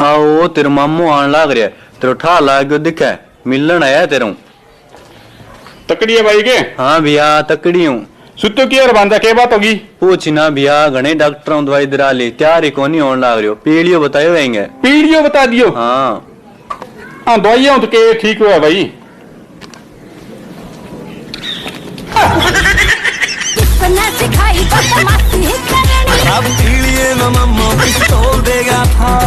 आओ तेरे मामू आन लाग रहा तेरे ठा लागो दिखे मिलन आया तेरू तकड़ी है भाई के। हाँ भैया तकड़ी हूँ। सुतो की और बांधा के बात होगी पूछ ना भैया घने डॉक्टरों दवाई दिला ली त्यार ही कोनी होने लाग रही हो पीड़ियो बतायो आएंगे पीड़ियो बता दियो। हाँ हाँ दवाइयां तो के ठीक हुआ भाई। सिखाई तो मस्ती करनी अब पीड़िए न मम्मा पिस्तौल देगा था।